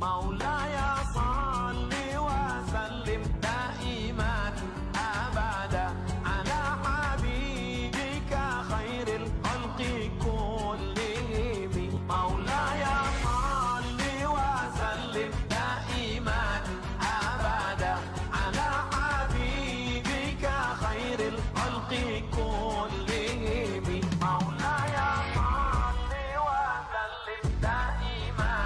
مولاي صل وسلم دائما أبدا على حبيبك خير الخلق كلهم مولاي صل وسلم دائما أبدا على حبيبك خير الخلق كلهم مولاي صل وسلم دائما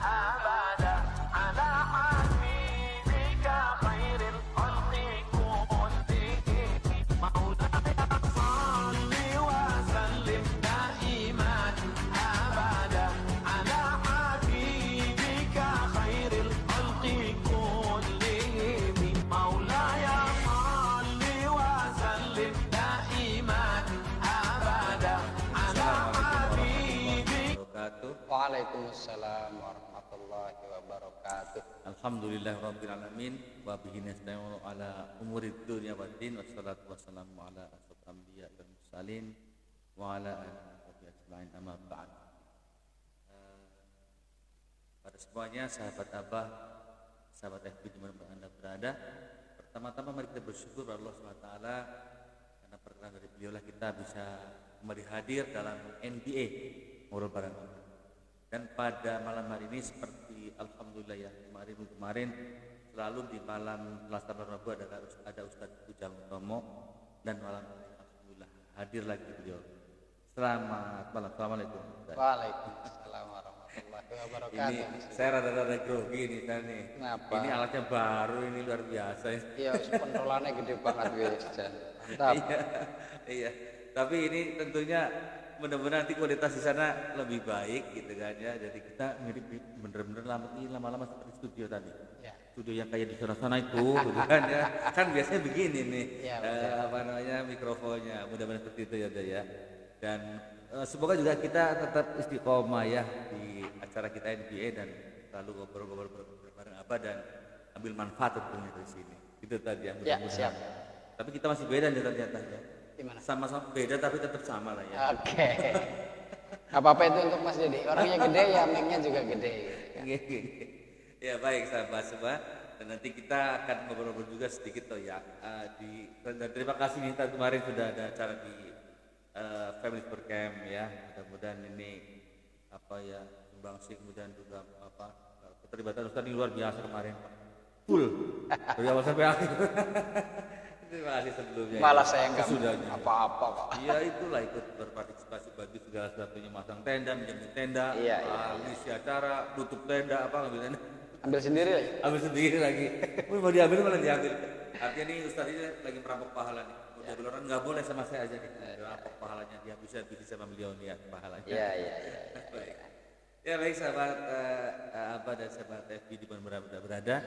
أبدا على حبيبك خير الخلق كلهم مولاي صل وسلم دائما أبدا على حبيبك خير الخلق كلهم مولاي صل وسلم دائما أبدا على حبيبك. Waalaikumsalam warahmatullahi wabarakatuh. Alhamdulillah rabbil alamin wa bihi nasta'inu ala umurid dunya waddin wassalatu wassalamu ala asyrofil anbiya wal mursalin wa ala alihi wa sahbihi ajmain amma ba'd. Pada semuanya sahabat Abah, sahabat FB dimanapun Anda berada, pertama-tama mari kita bersyukur pada Allah SWT karena perkenan dari beliaulah kita bisa kembali hadir dalam NBA ngobrol bareng Allah. Dan pada malam hari ini seperti alhamdulillah ya kemarin selalu di malam Pelaksanaan Rabu ada Ustadz Ujang Utomo dan malam ini alhamdulillah hadir lagi beliau. Selamat malam, assalamualaikum. Waalaikumsalam warahmatullahi wabarakatuh. Ini saya rada-rada grogi nih kan nih. Kenapa? Ini alatnya baru, ini luar biasa. Iya, pentolannya gede banget wis. Mantap. Iya. Tapi ini tentunya mudah-mudahan nanti kualitas di sana lebih baik gitu kan ya. Jadi kita mirip bener-bener lama-lama seperti studio tadi. Ya. Studio yang kayak di sana-sana itu gitu kan ya. Kan biasanya begini nih. Ya, apa namanya mikrofonnya. Mudah-mudahan seperti itu ya. Dan semoga juga kita tetap istiqomah ya di acara kita NBA dan selalu ngobrol-ngobrol bareng Abah dan ambil manfaat tentunya dari sini. Itu tadi yang Ya, mudah-mudahan. siap. Tapi kita masih beda nih ternyata ya. Gimana? Sama-sama beda tapi tetap sama lah ya. Oke. Apa-apa itu untuk Mas Dedi. Orangnya gede ya, mic-nya juga gede. Ya baik sahabat semua. Dan nanti kita akan ngobrol-ngobrol juga sedikit toh ya. Dan terima kasih nih kemarin sudah ada acara di Family Sport Camp ya. Mudah-mudahan ini apa ya sumbangsi kemudian juga apa keterlibatan Ustaz ini luar biasa kemarin. Full dari awal sampai akhir. Terima kasih sebelumnya. Malah saya enggak sesudahnya. apa-apa Pak. Iya itulah ikut berpartisipasi bagi segala sesuatunya, masang tenda, menjamin tenda, Iya. ngisi acara, tutup tenda, apa ngambil tenda, Ambil sendiri lagi. ambil sendiri lagi. Mau diambil malah diambil. Artinya nih Ustaz ini lagi merampok pahala nih. Mau diambil orang nggak boleh sama saya aja nih. Merampok pahalanya dia bisa sama beliau nih ya pahalanya. Iya. Baik. Ya baik sahabat Abah dan sahabat FB di mana berada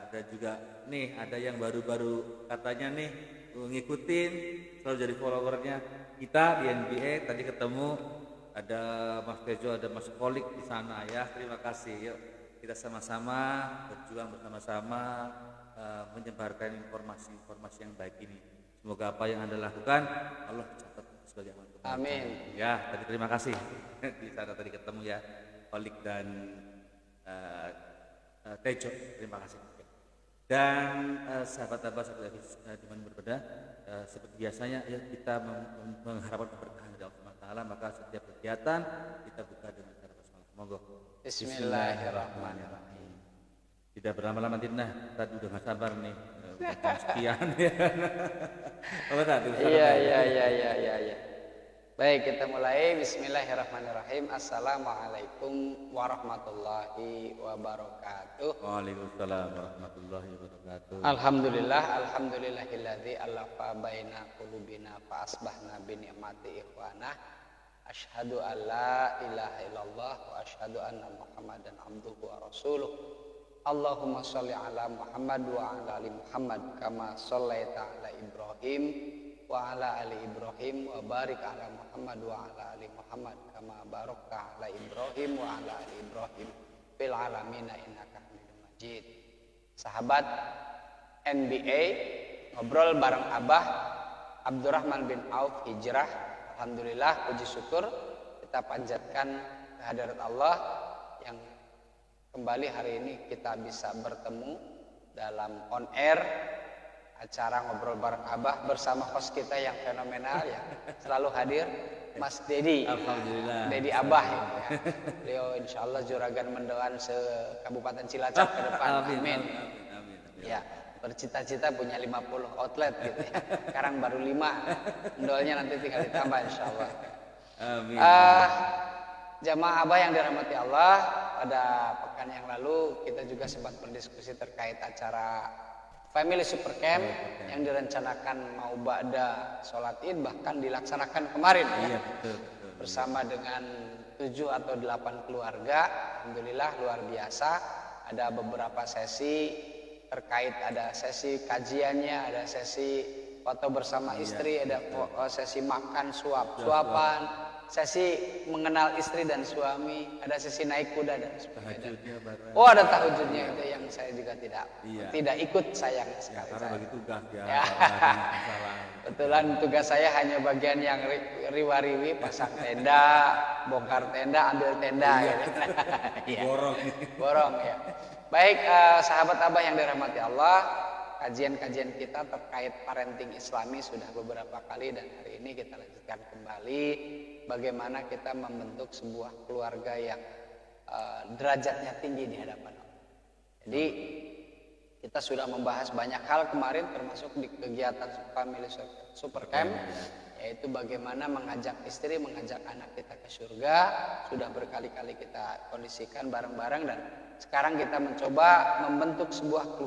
dan juga nih ada yang baru-baru katanya nih ngikutin selalu jadi followernya kita di NBA. Tadi ketemu ada Mas Tejo, ada Mas Kolik di sana ya. Terima kasih. Yuk kita sama-sama berjuang bersama-sama menyebarkan informasi yang baik ini. Semoga apa yang Anda lakukan Allah catat sebagai amal kebaikan. Amin. Ya, tadi terima kasih di sana tadi ketemu ya Kolik dan Tejo, terima kasih. Dan sahabat Abah sahabat di mana berbeda, seperti biasanya ya kita mengharapkan keberkahan dari Allah Taala, maka setiap kegiatan kita buka dengan cara basmalah. Monggo. Bismillahirrahmanirrahim. Tidak berlama-lama Dinah, tadi udah nggak sabar nih. Sekian ya. Apa tadi? Iya. Baik, kita mulai. Bismillahirrahmanirrahim. Assalamualaikum warahmatullahi wabarakatuh. Waalaikumsalam warahmatullahi wabarakatuh. Alhamdulillahilladzi alafa baina qulubina fa asbahna bi ni'mati ikhwana. Asyhadu an la ilaha illallah wa asyhadu anna Muhammadan abduhu wa rasuluh. Allahumma sholli ala Muhammad wa ala ali Muhammad kama shallaita ala Ibrahim wa ala ali Ibrahim wa barik ala Muhammad wa ala ali Muhammad kama barakta ala Ibrahim wa ala ali Ibrahim fil alamin innaka Hamidum Majid. Sahabat NBA ngobrol bareng Abah Abdurrahman bin Auf hijrah. Alhamdulillah puji syukur kita panjatkan kehadirat Allah yang kembali hari ini kita bisa bertemu dalam on air acara ngobrol bareng Abah bersama host kita yang fenomenal yang selalu hadir, Mas Dedi. Alhamdulillah. Dedi Abah ya. Beliau insya Allah juragan mendoan se-Kabupaten Cilacap ke depan. Amin. Ya, bercita-cita punya 50 outlet gitu ya. Sekarang baru 5. Mendoannya nanti tinggal ditambah insya Allah. Amin. Jamaah Abah yang dirahmati Allah, pada pekan yang lalu kita juga sempat berdiskusi terkait acara Family Super Camp yang direncanakan mau ba'da sholat Id, bahkan dilaksanakan kemarin ya. Betul. Bersama dengan 7 atau 8 keluarga. Alhamdulillah luar biasa. Ada beberapa sesi terkait, ada sesi kajiannya, ada sesi foto bersama istri, ada sesi makan suap-suapan, sesi mengenal istri dan suami, ada sesi naik kuda dan sebagainya. Oh, ada tahajudnya itu yang saya juga tidak ikut sayang sekali. Karena bagi tugas ya. Kebetulan tugas saya hanya bagian yang riwa-riwi, pasang tenda, bongkar tenda, ambil tenda. Ya. Borong ya. Baik, sahabat Abah yang dirahmati Allah, kajian-kajian kita terkait parenting Islami sudah beberapa kali dan hari ini kita lanjutkan kembali bagaimana kita membentuk sebuah keluarga yang derajatnya tinggi di hadapan Allah. Jadi kita sudah membahas banyak hal kemarin termasuk di kegiatan Family Super Camp, yaitu bagaimana mengajak istri, mengajak anak kita ke surga. Sudah berkali-kali kita kondisikan bareng-bareng dan sekarang kita mencoba membentuk sebuah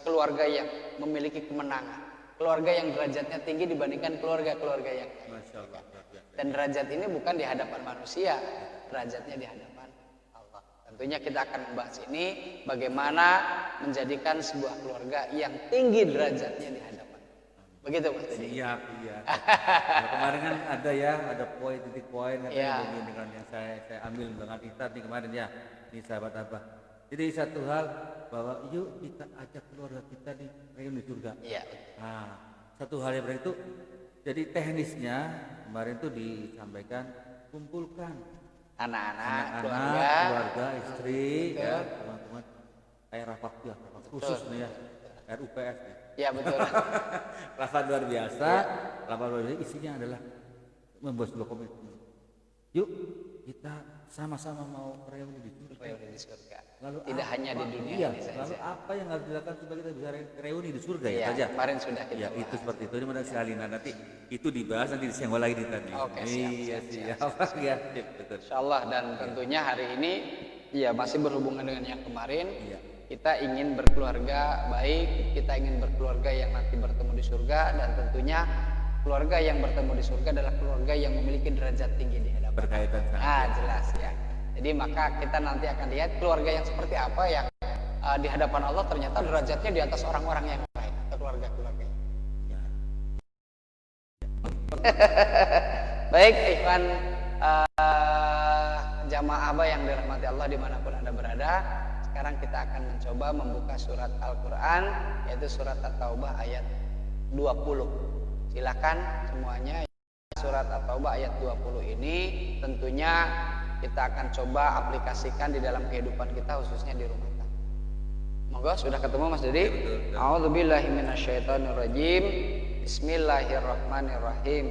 keluarga yang memiliki kemenangan. Keluarga yang derajatnya tinggi dibandingkan keluarga-keluarga yang Masya Allah. dan derajat ini bukan di hadapan manusia, derajatnya di hadapan Allah. Tentunya kita akan membahas ini bagaimana menjadikan sebuah keluarga yang tinggi derajatnya di hadapan. Begitu Mas Dedi. Siap, iya. Nah, kemarin kan ada titik poin katanya begini kan yang saya ambil dengan Ustaz nih kemarin ya. Ini sahabat Abah. Jadi satu hal bahwa yuk kita ajak keluarga kita nih reuni surga. Iya. Nah, satu hal yang benar itu jadi teknisnya kemarin tuh disampaikan kumpulkan Anak-anak, keluarga, istri, ya, teman-teman kayak rapat khusus nih ya, RUPS nih. Ya betul. Rapat luar biasa, rapat luar biasa isinya adalah membuat sebuah komitmen. Yuk kita sama-sama mau reuni di surga. Lalu tidak hanya di dunia ini saja. Lalu apa yang harus dilakukan supaya kita bisa reuni di surga ya saja? Kemarin sudah kita bahas. Itu seperti itu. Ini menarik sekali. Nah, nanti itu dibahas nanti siang lagi ditanya. Oke, siap. Betul. Insyaallah dan tentunya hari ini masih berhubungan dengan yang kemarin. Kita ingin berkeluarga baik, kita ingin berkeluarga yang nanti bertemu di surga dan tentunya keluarga yang bertemu di surga adalah keluarga yang memiliki derajat tinggi di hadapan. Berkaitan sama. Jelas ya. Jadi maka kita nanti akan lihat keluarga yang seperti apa yang di hadapan Allah ternyata derajatnya di atas orang-orang yang lain atau keluarga-keluarga. Baik, ikhwan jamaah Abah yang dirahmati Allah dimanapun Anda berada. Sekarang kita akan mencoba membuka surat Al-Quran, yaitu surat At-Taubah ayat 20. Silakan semuanya. Surat At-Taubah ayat 20 ini tentunya kita akan coba aplikasikan di dalam kehidupan kita khususnya di rumah tangga. Monggo sudah ketemu Mas Dedi? A'udzubillahi minasyaitonirrajim. Bismillahirrahmanirrahim.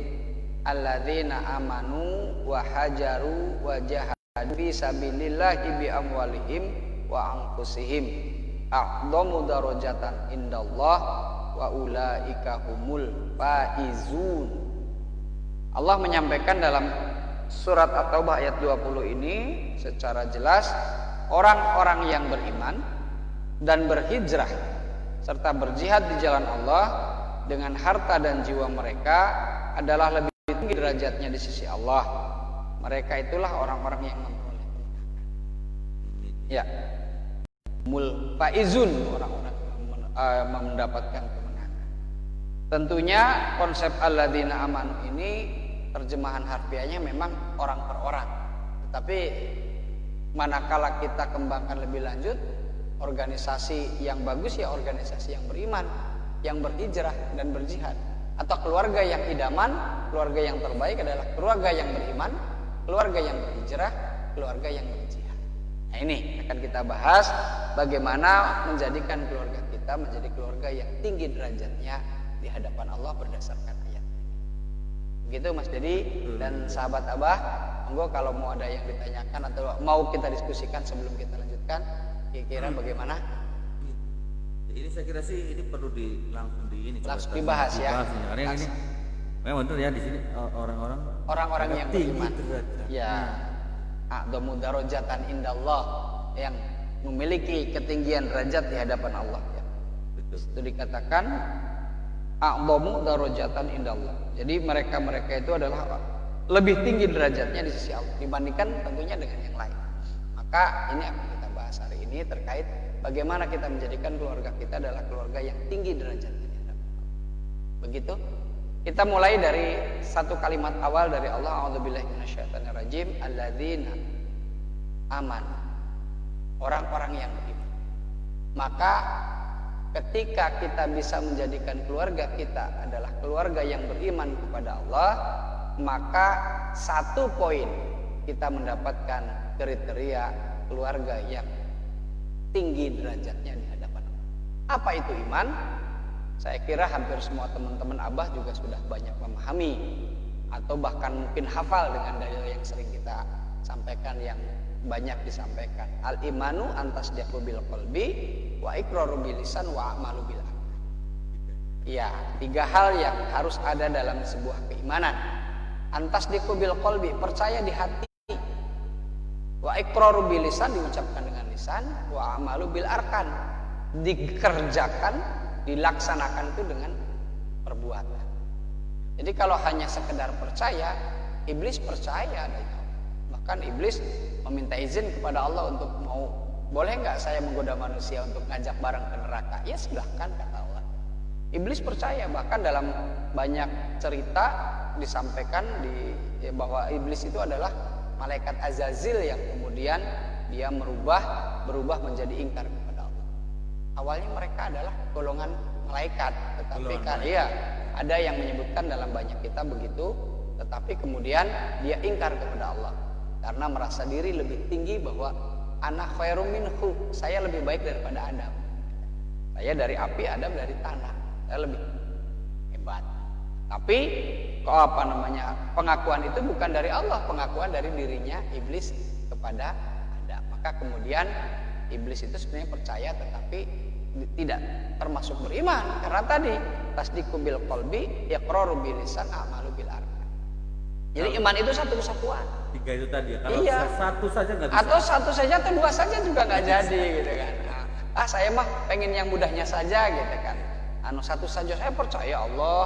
Alladzina amanu wa hajaru wa jahadu fi sabilillahi bi amwalihim wa anfusihim a'dhamu darajatan indallah wa ulaika humul faizun. Allah menyampaikan dalam surat At-Taubah ayat 20 ini secara jelas orang-orang yang beriman dan berhijrah serta berjihad di jalan Allah dengan harta dan jiwa mereka adalah lebih tinggi derajatnya di sisi Allah. Mereka itulah orang-orang yang memperoleh kemenangan. Ya, faizun, orang-orang yang mendapatkan kemenangan. Tentunya konsep alladzina amanu ini terjemahan harfiahnya memang orang per orang. Tetapi manakala kita kembangkan lebih lanjut, organisasi yang bagus ya organisasi yang beriman, yang berhijrah dan berjihad. Atau keluarga yang idaman, keluarga yang terbaik adalah keluarga yang beriman, keluarga yang berhijrah, keluarga yang berjihad. Nah, ini akan kita bahas bagaimana menjadikan keluarga kita menjadi keluarga yang tinggi derajatnya di hadapan Allah berdasarkan ayat. Begitu Mas Dedi dan sahabat Abah, monggo kalau mau ada yang ditanyakan atau mau kita diskusikan sebelum kita lanjutkan, kira-kira bagaimana? Ini saya kira sih ini perlu langsung langsung dibahas ya. Karena ini memang benar ya di sini orang-orang yang beriman. Ya. A'dhamu darajatan indallah, yang memiliki ketinggian derajat di hadapan Allah ya. Betul. Itu dikatakan a'dhamu darajatan indallah. Jadi mereka itu adalah lebih tinggi derajatnya di sisi Allah dibandingkan tentunya dengan yang lain. Maka ini akan kita bahas hari ini terkait bagaimana kita menjadikan keluarga kita adalah keluarga yang tinggi derajatnya di hadapan Allah. Begitu? Kita mulai dari satu kalimat awal dari Allah, a'udzubillahi minasyaitonirrajim, alladzina amanu, orang-orang yang beriman. Maka ketika kita bisa menjadikan keluarga kita adalah keluarga yang beriman kepada Allah, maka satu poin kita mendapatkan kriteria keluarga yang tinggi derajatnya di hadapan Allah. Apa itu iman? Saya kira hampir semua teman-teman Abah juga sudah banyak memahami atau bahkan mungkin hafal dengan dalil yang sering kita sampaikan, yang banyak disampaikan. Al-imanu antasdiqu bil qalbi wa iqraru bil lisan wa amalu bil arkan. Ya, 3 hal yang harus ada dalam sebuah keimanan. Antasdiqu bil qalbi, percaya di hati. Wa iqraru bil lisan, diucapkan dengan lisan, wa amalu bil arkan, dikerjakan, dilaksanakan itu dengan perbuatan. Jadi kalau hanya sekedar percaya, iblis percaya adanya Allah. Bahkan iblis meminta izin kepada Allah untuk boleh nggak saya menggoda manusia untuk ngajak bareng ke neraka? Ya silahkan, kata Allah. Iblis percaya, bahkan dalam banyak cerita disampaikan bahwa iblis itu adalah malaikat Azazil yang kemudian dia berubah menjadi ingkar kepada Allah. Awalnya mereka adalah golongan malaikat, tetapi ada yang menyebutkan dalam banyak kitab begitu, tetapi kemudian dia ingkar kepada Allah karena merasa diri lebih tinggi, bahwa ana khairum minhu, saya lebih baik daripada Adam. Saya dari api, Adam dari tanah, saya lebih hebat. Tapi pengakuan itu bukan dari Allah, pengakuan dari dirinya iblis kepada Adam. Maka kemudian iblis itu sebenarnya percaya tetapi tidak termasuk beriman, karena tadi tasdiqu bil qalbi, iqraru bil lisan, amalu bil arkan. Jadi iman itu satu kesatuan. 3 itu tadi ya. Kalau satu saja nggak bisa. Atau satu saja atau 2 saja juga nggak jadi gitu kan. Saya mah pengen yang mudahnya saja gitu kan. Satu saja, saya percaya Allah,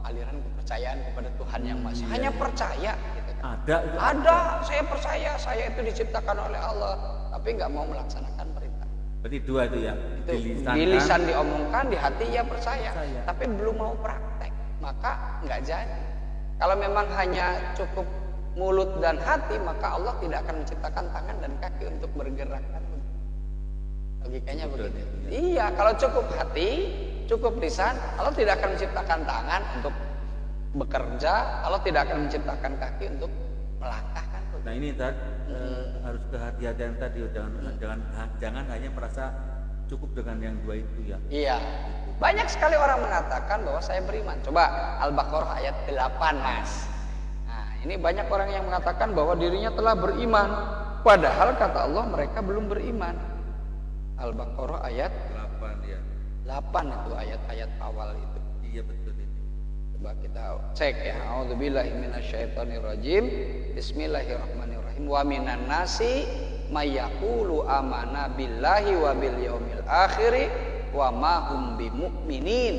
aliran kepercayaan kepada Tuhan yang Maha Esa. Hanya percaya gitu kan. Ada, saya percaya saya itu diciptakan oleh Allah, tapi nggak mau melaksanakan perintah. Berarti 2 itu ya. Di lisan diomongkan, di hati ya percaya, tapi belum mau praktek, maka nggak jadi. Kalau memang hanya cukup mulut dan hati, maka Allah tidak akan menciptakan tangan dan kaki untuk bergerak. Logikanya begitu. Iya, kalau cukup hati, cukup lisan, Allah tidak akan menciptakan tangan untuk bekerja, Allah tidak akan menciptakan kaki untuk melangkahkan. Nah ini harus kehati-hatian tadi, jangan hanya merasa cukup dengan yang 2 itu ya. Iya. Banyak sekali orang mengatakan bahwa saya beriman. Coba Al-Baqarah ayat 8, Mas. Nah, ini banyak orang yang mengatakan bahwa dirinya telah beriman, padahal kata Allah mereka belum beriman. Al-Baqarah ayat 8 ya. 8 itu ayat-ayat awal itu. Iya betul itu. Coba kita cek ya. A'udzubillahi minasyaitonirrajim. Bismillahirrahmanirrahim. Wa minan nasi may yaqulu amanna billahi wa bil yaumil akhir wa ma hum bimumin.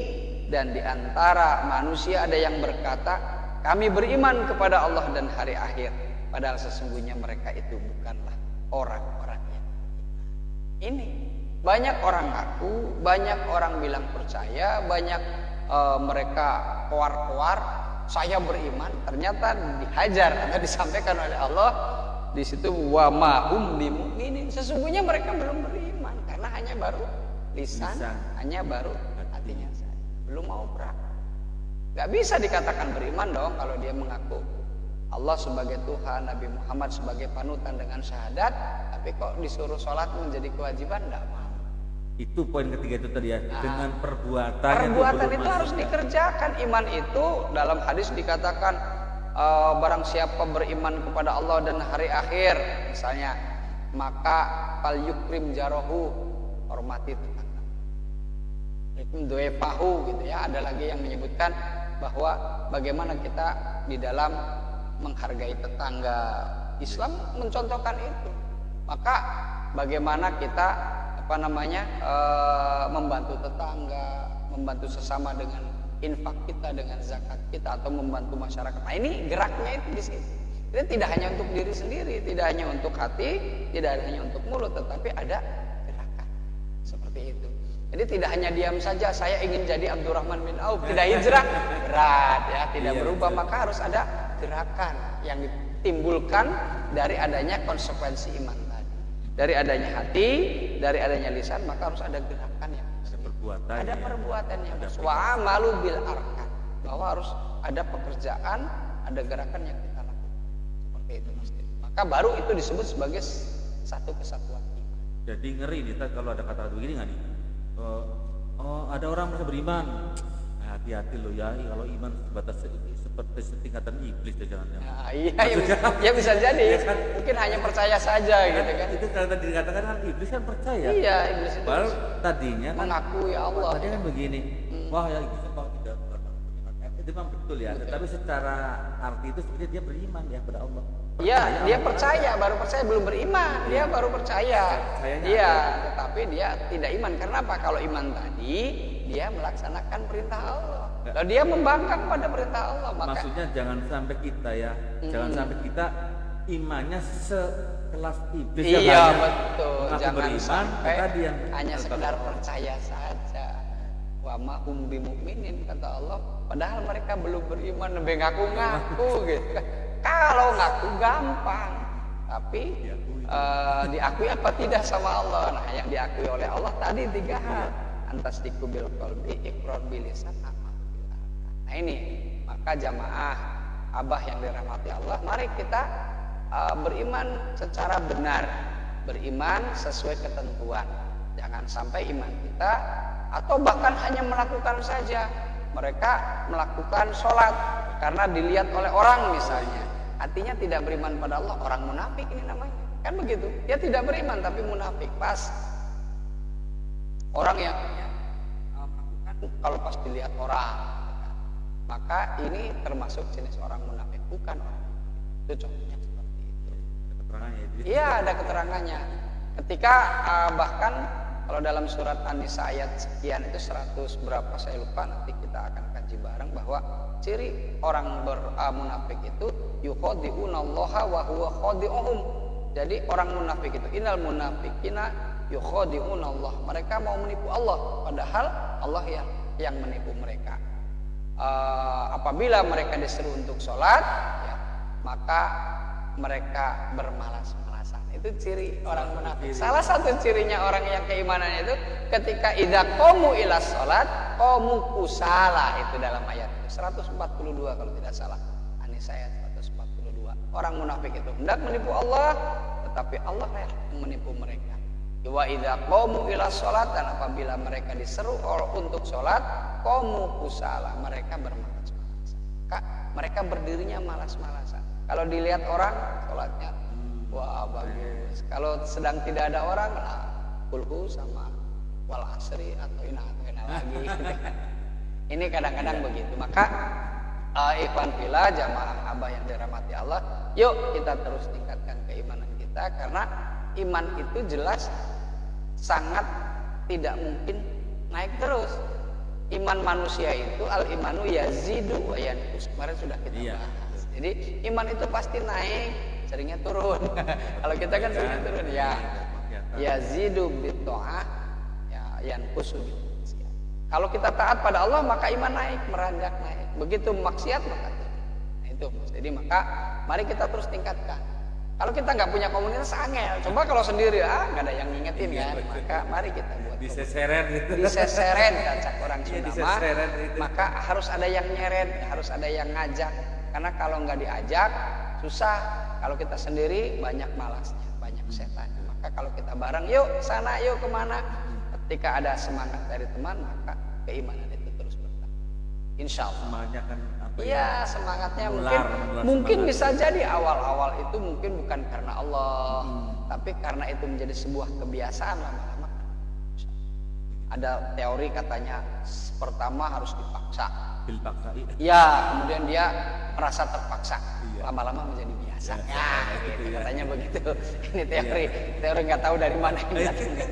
Dan di antara manusia ada yang berkata, kami beriman kepada Allah dan hari akhir, padahal sesungguhnya mereka itu bukanlah orang-orang yang beriman. Ini banyak orang ngaku, banyak orang bilang percaya, banyak mereka koar-koar saya beriman, ternyata dihajar atau disampaikan oleh Allah di situ wa ma hum bimumin. Sesungguhnya mereka belum beriman karena hanya baru lisan. Hanya baru hatinya saja, belum mau praktek. Gak bisa dikatakan beriman dong kalau dia mengaku Allah sebagai Tuhan, Nabi Muhammad sebagai panutan dengan syahadat, tapi kok disuruh sholat menjadi kewajiban, enggak mau. Itu poin ketiga itu tadi ya, dengan perbuatan. Perbuatan itu harus dikerjakan. Iman itu dalam hadis dikatakan barang siapa beriman kepada Allah dan hari akhir, misalnya, maka fal yukrim jarahu, hormati tetangga. Itu doepahu gitu ya. Ada lagi yang menyebutkan bahwa bagaimana kita di dalam menghargai tetangga. Islam mencontohkan itu. Maka bagaimana kita membantu tetangga, membantu sesama dengan infak kita, dengan zakat kita, atau membantu masyarakat. Nah, ini geraknya itu di sini. Jadi tidak hanya untuk diri sendiri, tidak hanya untuk hati, tidak hanya untuk mulut, tetapi ada gerakan seperti itu. Jadi tidak hanya diam saja, saya ingin jadi Abdurrahman bin Auf, tidak hijrah, berat ya, tidak berubah, maka harus ada gerakan yang ditimbulkan dari adanya konsekuensi iman tadi. Dari adanya hati, dari adanya lisan, maka harus ada gerakan yang ada perbuatan yang wa amalu bil arkan, bahwa harus ada pekerjaan, ada gerakan yang kita lakukan seperti itu Mas. Maka baru itu disebut sebagai satu kesatuan iman. Jadi ngeri nih kalau ada kata-kata begini nggak nih? Ada orang merasa beriman, hati-hati lo ya, kalau iman sebatas seperti setingkatan iblis ya, jangan-jangan. Nah, iya bisa jadi. Ya kan? Mungkin hanya percaya saja gitu kan. Itu kalau tadi dikatakan kan iblis kan percaya. Iya, iblis itu. Padahal tadinya kan mengakui Allah. Tadinya kan begini. Wah ya iblis kok tidak beriman. Itu memang betul ya. Tetapi secara arti itu sebenarnya dia beriman ya kepada Allah. Iya, dia percaya, baru percaya belum beriman. Dia baru percaya. Iya, tetapi dia tidak iman. Karena apa? Kalau iman tadi dia melaksanakan perintah Allah. Kalau dia membangkang pada perintah Allah, maka maksudnya jangan sampai kita ya, jangan sampai kita imannya sekelas iblis. Iya betul. Jangan beriman, sampai tadi yang hanya sekedar percaya saja. Wa ma hum bimu'minin, kata Allah. Padahal mereka belum beriman, lebih ngaku-ngaku gitu kan. Kalau ngaku gampang, tapi diakui apa tidak sama Allah. Nah, yang diakui oleh Allah tadi 3 hal. Antasdiqu bil qalbi, iqrar bil lisan, amal bil arkan. Nah ini, maka jamaah abah yang dirahmati Allah, mari kita beriman secara benar, beriman sesuai ketentuan. Jangan sampai iman kita, atau bahkan hanya melakukan saja. Mereka melakukan sholat karena dilihat oleh orang misalnya, artinya tidak beriman pada Allah. Orang munafik ini namanya, kan begitu. Dia tidak beriman tapi munafik. Pas orang yang kalau pas dilihat orang, maka ini termasuk jenis orang munafik, bukan orang. Itu contohnya seperti itu. Iya, ada keterangannya. Ketika bahkan kalau dalam surat An-Nisa ayat sekian itu 100 berapa saya lupa, nanti kita akan kaji bareng, bahwa ciri orang munafik itu yukhadi'unallaha wa huwa khadi'uhum. Jadi orang munafik itu innal munafiqina yukhadi'unallah, mereka mau menipu Allah padahal Allah yang menipu mereka. Apabila mereka disuruh untuk sholat ya, maka mereka bermalas-malasan. Itu ciri orang munafik. Salah satu cirinya orang yang keimanannya itu ketika idza qamu ila sholat qamu kusala, itu dalam ayat 142 kalau tidak salah, An-Nisa ayat 142. Orang munafik itu hendak menipu Allah, tetapi Allah yang menipu mereka. Wa idza qamu ila sholat, dan apabila mereka diseru untuk sholat qamu kusala, mereka bermalas-malasan. Mereka berdirinya malas-malasan. Kalau dilihat orang sholatnya wah bagus. Kalau sedang tidak ada orang, kulhu sama wal asri atau ina lagi. Ini kadang-kadang begitu. Maka ikhwan fillah, jamaah abah yang dirahmati Allah, yuk kita terus tingkatkan keimanan kita, karena iman itu jelas sangat tidak mungkin naik terus. Iman manusia itu al-imanu yazidu wa yanqus. Kemarin sudah kita bahas. Jadi iman itu pasti naik, seringnya turun. Kalau kita kan seringnya turun ya. Yazidu bitta'ah ya yanqusu bimaksiat. Kalau kita taat pada Allah maka iman naik, meranjak naik. Begitu maksiat maka turun. Nah itu. Jadi maka mari kita terus tingkatkan. Kalau kita nggak punya komunitas angel, coba kalau sendiri nggak ada yang ngingetin kan, maka mari kita buat diseseren gitu. Diseseren, kacak orang Sunda mah, maka harus ada yang nyeret, harus ada yang ngajak, Karena kalau nggak diajak susah. Kalau kita sendiri banyak malasnya, banyak setan. Maka kalau kita bareng, yuk sana, yuk kemana. Ketika ada semangat dari teman, maka keimanan itu terus bertambah. Insya Allah. Semangatnya kan apa ya? Iya, semangatnya Menular mungkin semangat. bisa jadi awal-awal itu mungkin bukan karena Allah, tapi karena itu menjadi sebuah kebiasaan lama-lama. Ada teori katanya pertama harus dipaksa. Bil paksa. Ya, kemudian dia merasa terpaksa. Iya. Lama-lama menjadi biasa. Biasa, Ya, gitu gitu, ya. katanya begitu. Ini teori nggak tahu dari mana ini datangnya.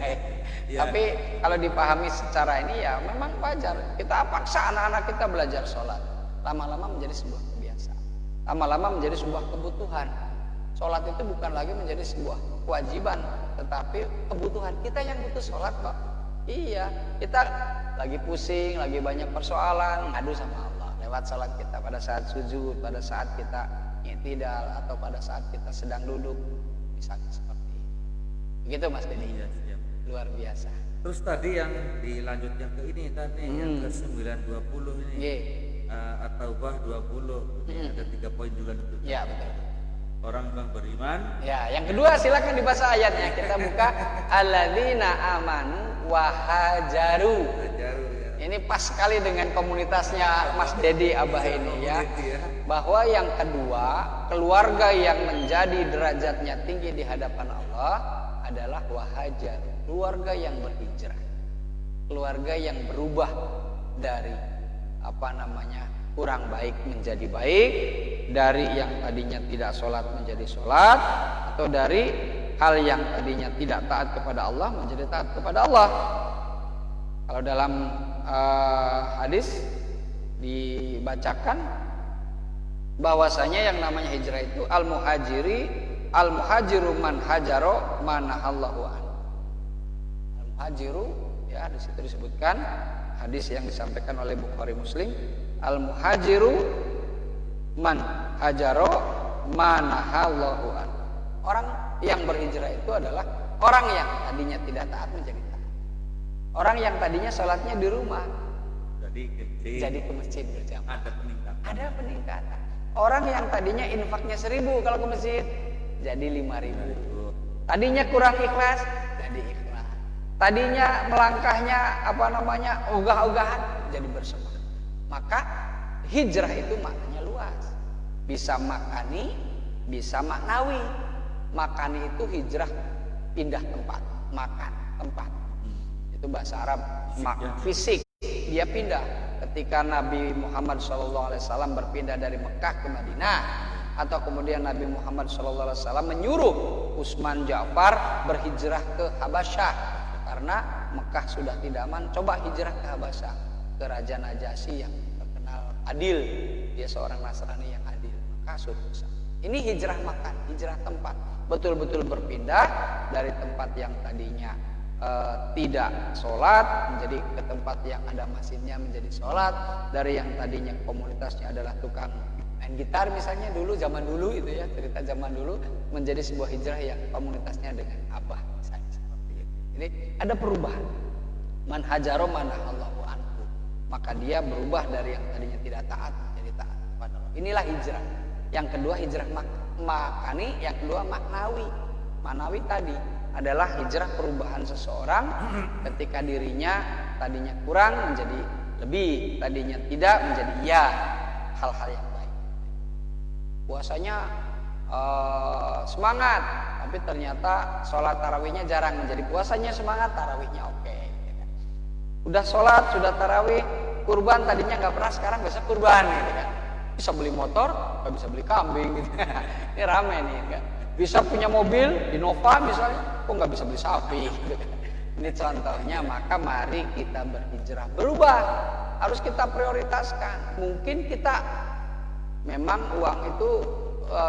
Iya. Tapi kalau dipahami secara ini ya memang wajar. Kita paksa anak-anak kita belajar sholat. Lama-lama menjadi sebuah kebiasaan. Lama-lama menjadi sebuah kebutuhan. Sholat itu bukan lagi menjadi sebuah kewajiban, tetapi kebutuhan. Kita yang butuh sholat, Pak. Iya, kita lagi pusing, lagi banyak persoalan, ngadu sama Allah lewat sholat kita pada saat sujud, pada saat kita i'tidal, atau pada saat kita sedang duduk, misalnya seperti itu. Begitu Mas Denny. Iya, siap. Luar biasa. Terus tadi yang dilanjutnya ke ini tadi yang ke 920 ini. Ye. At-Taubah 20. Ini ada 3 poin juga itu. Ya betul. Orang yang beriman, Ya, yang kedua silakan dibaca ayatnya. Kita buka alladzina amanu wa hajaru. ajaru ya. Ini pas sekali dengan komunitasnya Mas Dedi Abah ini ya. Community ya. Bahwa yang kedua, keluarga yang menjadi derajatnya tinggi di hadapan Allah adalah wahajar, keluarga yang berhijrah. Keluarga yang berubah dari kurang baik menjadi baik, dari yang tadinya tidak sholat menjadi sholat, atau dari hal yang tadinya tidak taat kepada Allah menjadi taat kepada Allah. Kalau dalam hadis dibacakan bahwasanya yang namanya hijrah itu al-muhajiru man hajaro manahallahu an. Al-muhajiru ya di situ disebutkan hadis yang disampaikan oleh Bukhari Muslim, al-muhajiru man hajaro manahallahu an. Orang yang berhijrah itu adalah orang yang tadinya tidak taat menjadi taat. Orang yang tadinya sholatnya di rumah jadi ke masjid berjamaah. Ada peningkatan. Ada peningkatan. Orang yang tadinya infaknya 1.000 kalau ke masjid jadi 5.000. Tadinya kurang ikhlas jadi ikhlas. Tadinya melangkahnya ogah-ogahan jadi bersemangat. Maka hijrah itu maknanya luas. Bisa makani, bisa maknawi. Makani itu hijrah pindah tempat, makan tempat. Itu bahasa Arab, fisik. Dia pindah. Ketika Nabi Muhammad SAW berpindah dari Mekah ke Madinah, atau kemudian Nabi Muhammad SAW menyuruh Utsman Ja'far berhijrah ke Habasyah karena Mekah sudah tidak aman, coba hijrah ke Habasyah, ke Raja Najasyi yang terkenal adil, dia seorang Nasrani yang adil, maka suruh ke sana. Ini hijrah makan, hijrah tempat, betul-betul berpindah dari tempat yang tadinya tidak sholat menjadi ke tempat yang ada masjidnya menjadi sholat, dari yang tadinya komunitasnya adalah tukang main gitar misalnya zaman dulu itu ya, cerita zaman dulu, menjadi sebuah hijrah yang komunitasnya dengan abah misalnya seperti itu. Jadi ada perubahan. Man hajaro manahallahu anhu, maka dia berubah dari yang tadinya tidak taat menjadi taat kepada Allah. Inilah hijrah. Yang kedua hijrah makani, yang kedua maknawi. Maknawi tadi adalah hijrah perubahan seseorang ketika dirinya tadinya kurang menjadi lebih, tadinya tidak menjadi ya, hal-hal yang baik. Puasanya semangat, tapi ternyata sholat tarawihnya jarang, menjadi puasanya semangat, tarawihnya oke. Udah sholat, sudah tarawih, kurban tadinya nggak pernah, sekarang bisa kurban gitu kan. Bisa beli motor, nggak bisa beli kambing gitu. Ini rame nih kan. Bisa punya mobil, Innova misalnya, kok nggak bisa beli sapi gitu kan. Ini contohnya. Maka mari kita berhijrah, berubah, harus kita prioritaskan. Mungkin kita memang uang itu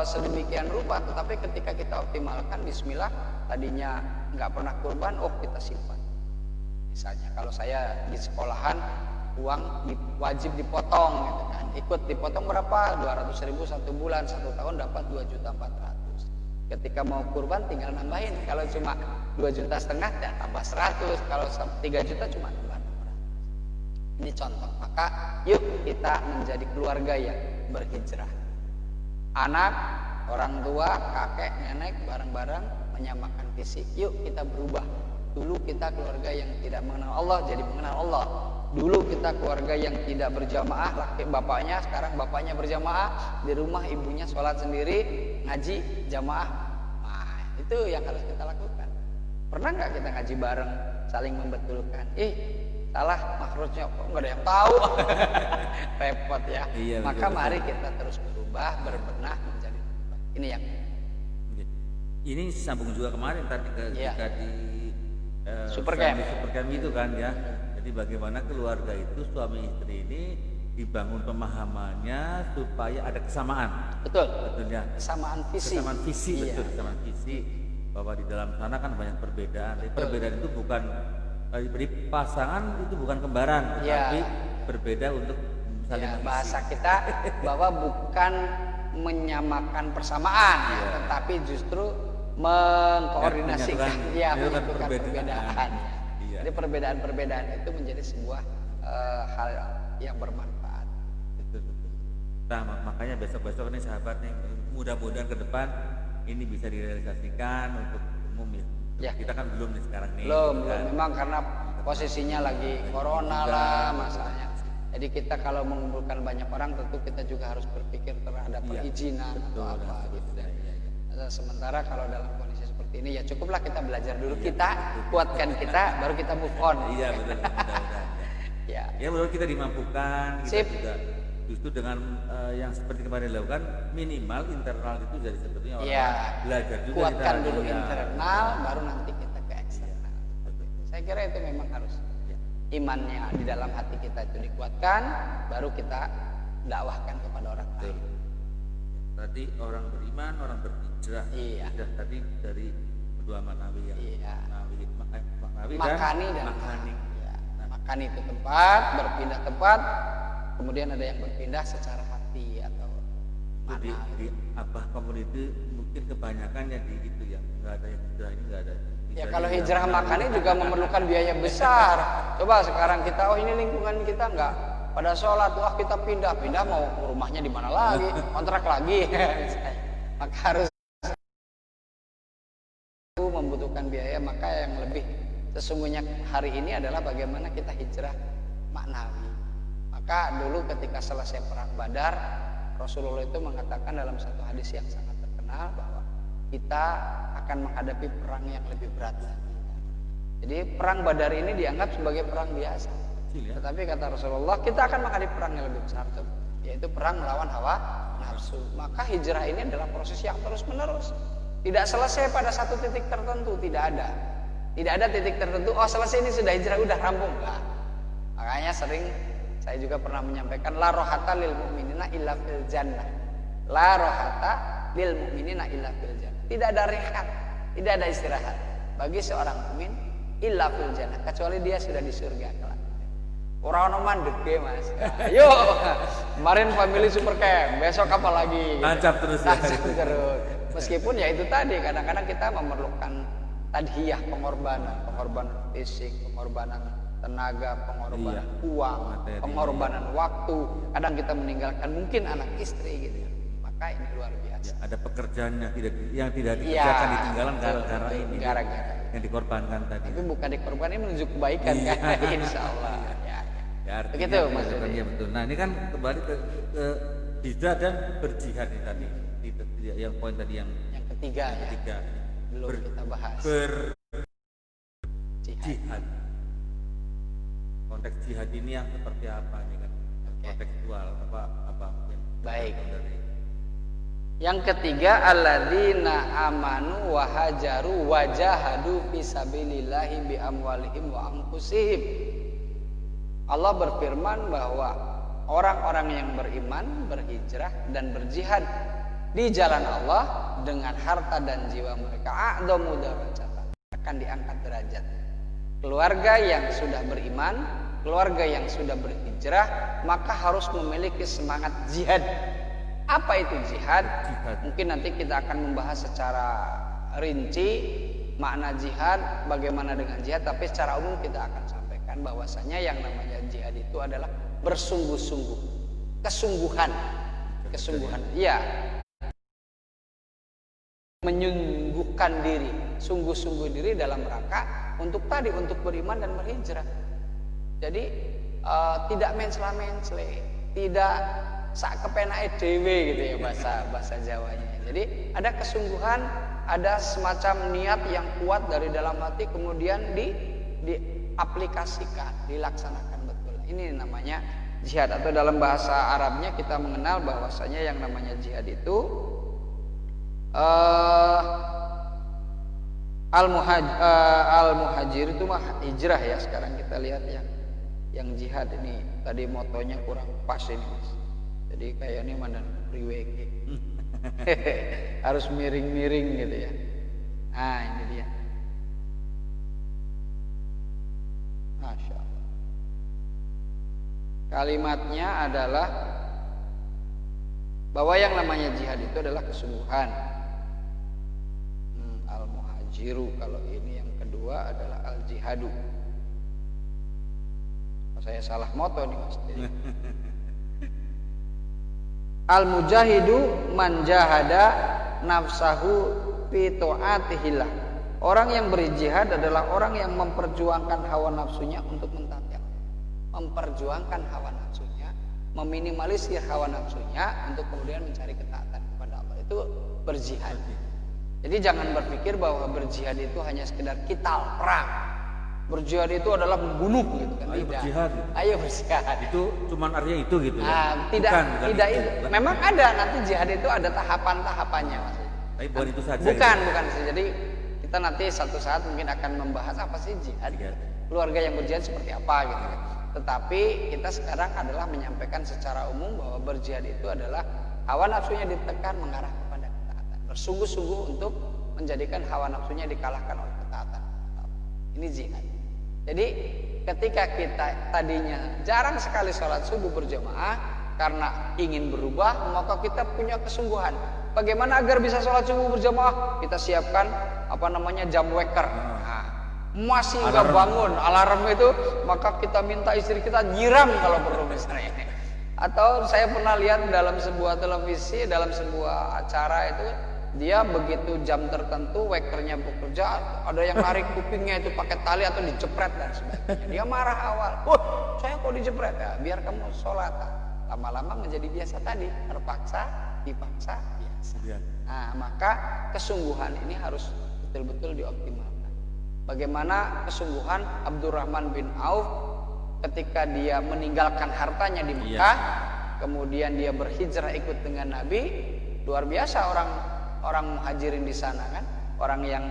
sedemikian rupa, tetapi ketika kita optimalkan, bismillah, tadinya nggak pernah kurban, kita simpan. Misalnya kalau saya di sekolahan, uang wajib dipotong gitu kan. Ikut dipotong berapa? 200.000 1 bulan, 1 tahun dapat 2.400.000. Ketika mau kurban tinggal nambahin. Kalau cuma 2,5 juta ya tambah 100. Kalau 3 juta cuma tambah 200. Ini contoh. Maka yuk kita menjadi keluarga yang berhijrah. Anak, orang tua, kakek, nenek bareng-bareng menyamakan visi. Yuk kita berubah. Dulu kita keluarga yang tidak mengenal Allah jadi mengenal Allah. Dulu kita keluarga yang tidak berjamaah, laki bapaknya, sekarang bapaknya berjamaah, di rumah ibunya sholat sendiri, ngaji jamaah. Nah, itu yang harus kita lakukan. Pernah nggak kita ngaji bareng, saling membetulkan? Salah makhrajnya kok nggak ada yang tahu. Repot ya. Iya, Maka betul. mari kita terus berubah, berbenah menjadi berubah. Ini yang Ini sambung juga kemarin tadi Iya. ketika di Supercamp. Supercamp itu kan ya. Jadi bagaimana keluarga itu suami istri ini dibangun pemahamannya supaya ada kesamaan. betul. Betulnya. Kesamaan visi. Kesamaan visi, Iya. betul, kesamaan visi, bahwa di dalam sana kan banyak perbedaan. Tapi perbedaan itu bukan dari pasangan, itu bukan kembaran, Iya. tapi berbeda untuk saling Ya, mengisi. bahasa kita bahwa bukan menyamakan persamaan ya, Iya. tetapi justru mengkoordinasikan Menyatukan- ya menyatukan menyatukan perbedaan. Iya. Jadi perbedaan-perbedaan itu menjadi sebuah hal yang bermanfaat. Betul, betul. Nah, makanya besok-besok nih sahabat nih, mudah-mudahan ke depan ini bisa direalisasikan untuk umum ya. Ya. Kita kan belum nih sekarang nih. Belum, kan? memang karena posisinya lagi corona juga. lah masalahnya. Jadi kita kalau mengumpulkan banyak orang tentu kita juga harus berpikir terhadap Iya, perizinan betul, atau apa dan gitu. seterusnya, iya, iya. Sementara kalau dalam kondisi seperti ini ya cukuplah kita belajar dulu, kita kuatkan kita baru kita move on. Iya, betul, mudah-mudahan. Ya. Ya, menurut kita dimampukan, kita Sip. juga justru dengan yang seperti kemarin dilakukan, minimal internal itu jadi sebetulnya orang Iya. belajar juga Kuatkan kita, dulu iya. internal baru nanti kita ke eksternal. Betul. Saya kira itu memang harus Ya. imannya di dalam hati kita itu dikuatkan baru kita dakwahkan kepada orang Betul. lain. Tadi orang beriman, orang berhijrah. Iya. Hijrah tadi dari kedua maknawi ya. Iya. Maknawi Makani dan makani. ya, Nah, makani itu tempat, berpindah tempat, kemudian ada yang berpindah secara hati atau itu mana. di Abah Community mungkin kebanyakannya di itu ya. Enggak ada yang hijrah ini, enggak ada. Ya kalau hijrah makani juga memerlukan biaya besar. Coba sekarang kita, oh ini lingkungan kita enggak pada sholat, wah kita pindah mau rumahnya di mana lagi, kontrak lagi. Maka harus membutuhkan biaya, maka yang lebih sesungguhnya hari ini adalah bagaimana kita hijrah maknawi. Maka dulu ketika selesai perang Badar, Rasulullah itu mengatakan dalam satu hadis yang sangat terkenal bahwa kita akan menghadapi perang yang lebih berat lagi. Jadi perang Badar ini dianggap sebagai perang biasa. Kecil ya. Tetapi kata Rasulullah, kita akan menghadapi perang yang lebih besar, yaitu perang melawan hawa nafsu. Maka hijrah ini adalah proses yang terus menerus. Tidak selesai pada satu titik tertentu, tidak ada. Tidak ada titik tertentu, oh selesai ini sudah hijrah, udah rampung. Enggak. Makanya sering saya juga pernah menyampaikan la rohata lil mu'minina illa fil jannah. La rohata lil mu'minina illa fil jannah. Tidak ada rehat, tidak ada istirahat bagi seorang mukmin illa fil jannah, kecuali dia sudah di surga kelak. Orang mandek deh mas. Ayo, kemarin family super camp, besok apa lagi? Tancap terus ya. Tancap terus. Meskipun ya itu tadi, kadang-kadang kita memerlukan tadhiyah, pengorbanan fisik, pengorbanan tenaga, pengorbanan Iya. uang, Materi. pengorbanan waktu. Kadang kita meninggalkan mungkin anak istri gitu. Maka ini luar biasa. Ya, ada pekerjaan yang tidak Iya, dikerjakan ditinggalan betul, gara-gara betul. ini. Gara-gara. Yang dikorbankan tadi. Tapi bukan dikorban, ini menuju kebaikan Iya. kan? Insya Allah. Ya. Ya, artinya Begitu, Mas betul, Dede. iya, betul. Nah, ini kan kembali ke hijrah dan berjihad ini tadi. Yang poin tadi yang Yang ketiga ya, ketiga. belum kita bahas. Jihad. Berjihad. Konteks jihad ini yang seperti apa nih kan? Oke. Kontekstual apa mungkin? Baik. Dari Yang ketiga, alladzina amanu wa hajaru wa jahadu fi sabilillahi bi amwalihim wa anfusihim. Allah berfirman bahwa orang-orang yang beriman, berhijrah dan berjihad di jalan Allah dengan harta dan jiwa mereka, a'dhamu darajatan, akan diangkat derajat. Keluarga yang sudah beriman, keluarga yang sudah berhijrah, maka harus memiliki semangat jihad. Apa itu jihad? Jihad. Mungkin nanti kita akan membahas secara rinci makna jihad, bagaimana dengan jihad, tapi secara umum kita akan sampaikan bahwasanya yang namanya jihad itu adalah bersungguh-sungguh, kesungguhan. Iya. menyungguhkan diri, sungguh-sungguh diri dalam rangka untuk beriman dan berhijrah. Jadi tidak mensela-mensle, tidak sak kepenake dhewe gitu ya bahasa Jawanya. Jadi ada kesungguhan, ada semacam niat yang kuat dari dalam hati, kemudian diaplikasikan, dilaksanakan betul. Ini namanya jihad, atau dalam bahasa Arabnya kita mengenal bahwasanya yang namanya jihad itu al-muhajir itu mah hijrah ya. Sekarang kita lihat yang jihad ini tadi motonya kurang pas ini Mas. Jadi kayak ini mana priweke. Harus miring-miring gitu ya. Nah, ini dia. Masya Allah. Kalimatnya adalah bahwa yang namanya jihad itu adalah kesungguhan. Al-muhajiru, kalau ini yang kedua adalah al-jihadu. Saya salah moto nih Mas. Al-mujahidu man jahada nafsahu fi ta'atihillah. Orang yang berjihad adalah orang yang memperjuangkan hawa nafsunya untuk mentaati Allah. Memperjuangkan hawa nafsunya, meminimalisir hawa nafsunya untuk kemudian mencari ketaatan kepada Allah. Itu berjihad. Jadi jangan berpikir bahwa berjihad itu hanya sekedar kital, perang. Berjihad itu adalah membunuh gitu kan. Ayo berjihad. Ayo berjihad. Itu cuman artinya itu gitu ya. Tidak bukan itu. Memang ada nanti jihad itu ada tahapan-tahapannya Mas. Tapi bukan itu saja. Bukan. Gitu. Jadi kita nanti satu saat mungkin akan membahas apa sih jihad. Keluarga yang berjihad seperti apa gitu kan. Tetapi kita sekarang adalah menyampaikan secara umum bahwa berjihad itu adalah hawa nafsunya ditekan mengarah kepada ketaatan. Bersungguh-sungguh untuk menjadikan hawa nafsunya dikalahkan oleh ketaatan. Ini jihad. Jadi ketika kita tadinya jarang sekali sholat subuh berjamaah karena ingin berubah, maka kita punya kesungguhan. Bagaimana agar bisa sholat subuh berjamaah? Kita siapkan jam waker. Nah, masih nggak bangun alarm itu, maka kita minta istri kita nyiram kalau perlu misalnya. Atau saya pernah lihat dalam sebuah televisi, dalam sebuah acara itu, dia begitu jam tertentu wakernya bekerja, ada yang narik kupingnya itu pakai tali atau dijepret dan sebagainya. Dia marah awal, saya kok dijepret ya? Biar kamu sholat. Lama-lama menjadi biasa tadi, terpaksa, dipaksa, biasa. Nah, maka kesungguhan ini harus betul-betul dioptimalkan. Bagaimana kesungguhan Abdurrahman bin Auf ketika dia meninggalkan hartanya di Mekah, kemudian dia berhijrah ikut dengan Nabi. Luar biasa orang muhajirin di sana kan, orang yang